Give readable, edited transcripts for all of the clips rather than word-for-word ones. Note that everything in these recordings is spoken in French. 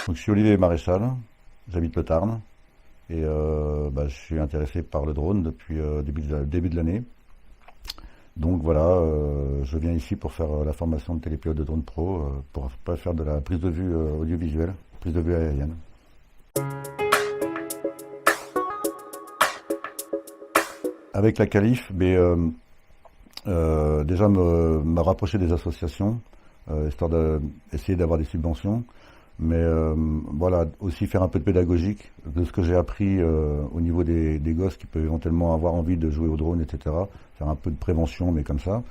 Donc, je suis Olivier Maréchal, j'habite le Tarn et je suis intéressé par le drone depuis début de l'année. Donc voilà, je viens ici pour faire la formation de télépilote de drone pro, pour faire de la prise de vue audiovisuelle, prise de vue aérienne. Avec la qualif, déjà me rapprocher des associations, histoire d'essayer d'avoir des subventions. Mais voilà, aussi faire un peu de pédagogique de ce que j'ai appris au niveau des gosses qui peuvent éventuellement avoir envie de jouer au drone, etc. Faire un peu de prévention, mais comme ça.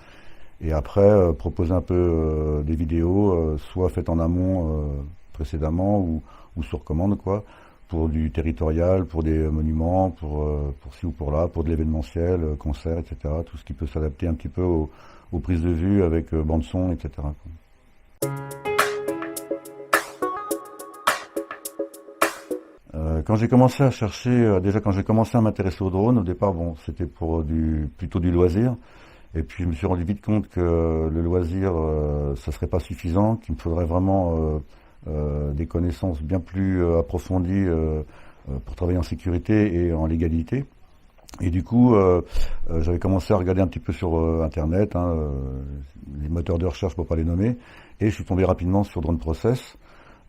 Et après, proposer un peu des vidéos, soit faites en amont précédemment ou sur commande, quoi, pour du territorial, pour des monuments, pour ci ou pour là, pour de l'événementiel, concerts, etc. Tout ce qui peut s'adapter un petit peu aux prises de vue avec bande son, etc. quoi. Quand j'ai commencé à chercher, déjà quand j'ai commencé à m'intéresser au drone, au départ, bon, c'était pour plutôt du loisir. Et puis je me suis rendu vite compte que le loisir, ça serait pas suffisant, qu'il me faudrait vraiment des connaissances bien plus approfondies pour travailler en sécurité et en légalité. Et du coup, j'avais commencé à regarder un petit peu sur Internet, les moteurs de recherche pour pas les nommer, et je suis tombé rapidement sur Drone Process.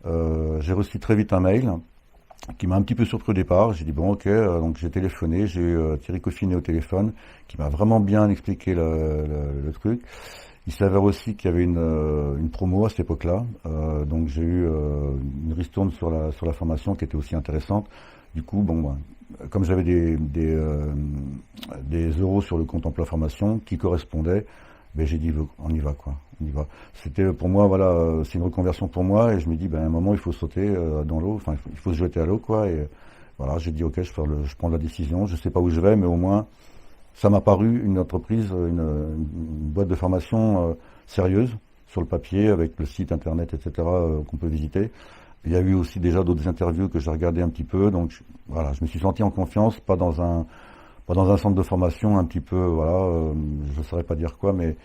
J'ai reçu très vite un mail qui m'a un petit peu surpris au départ. J'ai dit bon ok, donc j'ai téléphoné, j'ai eu Thierry Coffinet au téléphone, qui m'a vraiment bien expliqué le truc. Il s'avère aussi qu'il y avait une promo à cette époque-là, donc j'ai eu une ristourne sur la formation qui était aussi intéressante. Du coup, bon, comme j'avais des euros sur le compte emploi formation qui correspondaient, j'ai dit on y va quoi, on y va. C'était pour moi voilà, c'est une reconversion pour moi et je me dis à un moment il faut sauter dans l'eau, enfin il faut se jeter à l'eau quoi et voilà j'ai dit ok je prends la décision, je sais pas où je vais mais au moins ça m'a paru une entreprise, une boîte de formation sérieuse sur le papier avec le site internet etc qu'on peut visiter. Il y a eu aussi déjà d'autres interviews que j'ai regardé un petit peu donc voilà je me suis senti en confiance, pas dans un centre de formation un petit peu, voilà, je ne saurais pas dire quoi, mais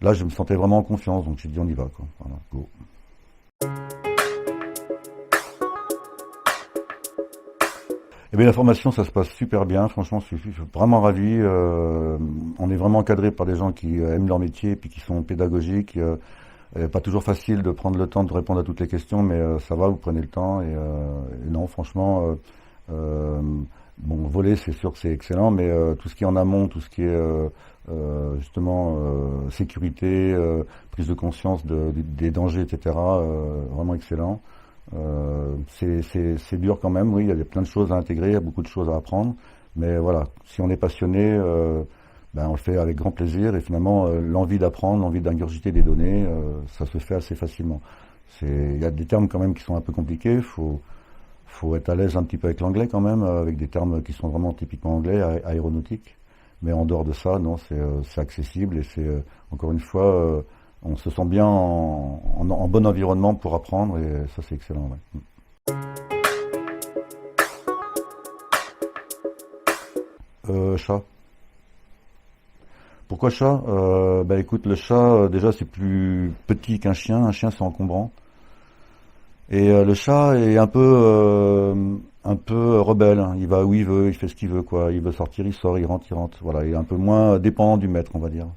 là je me sentais vraiment en confiance, donc j'ai dit on y va, quoi. Voilà, go. Eh bien la formation ça se passe super bien, franchement je suis vraiment ravi, on est vraiment encadré par des gens qui aiment leur métier et puis qui sont pédagogiques, pas toujours facile de prendre le temps de répondre à toutes les questions, mais ça va, vous prenez le temps et non franchement bon, voler, c'est sûr que c'est excellent, mais tout ce qui est en amont, tout ce qui est justement sécurité, prise de conscience des dangers, etc., vraiment excellent. C'est dur quand même, oui, il y a plein de choses à intégrer, il y a beaucoup de choses à apprendre, mais voilà, si on est passionné, on le fait avec grand plaisir, et finalement, l'envie d'apprendre, l'envie d'ingurgiter des données, ça se fait assez facilement. Il y a des termes quand même qui sont un peu compliqués, faut être à l'aise un petit peu avec l'anglais quand même, avec des termes qui sont vraiment typiquement anglais, aéronautique. Mais en dehors de ça, non, c'est accessible et c'est encore une fois, on se sent bien en bon environnement pour apprendre et ça c'est excellent. Ouais. Chat. Pourquoi chat? Écoute, le chat déjà c'est plus petit qu'un chien. Un chien c'est encombrant. Et le chat est un peu rebelle, hein. Il va où il veut, il fait ce qu'il veut, quoi. Il veut sortir, il sort, il rentre, il rentre. Voilà, il est un peu moins dépendant du maître, on va dire.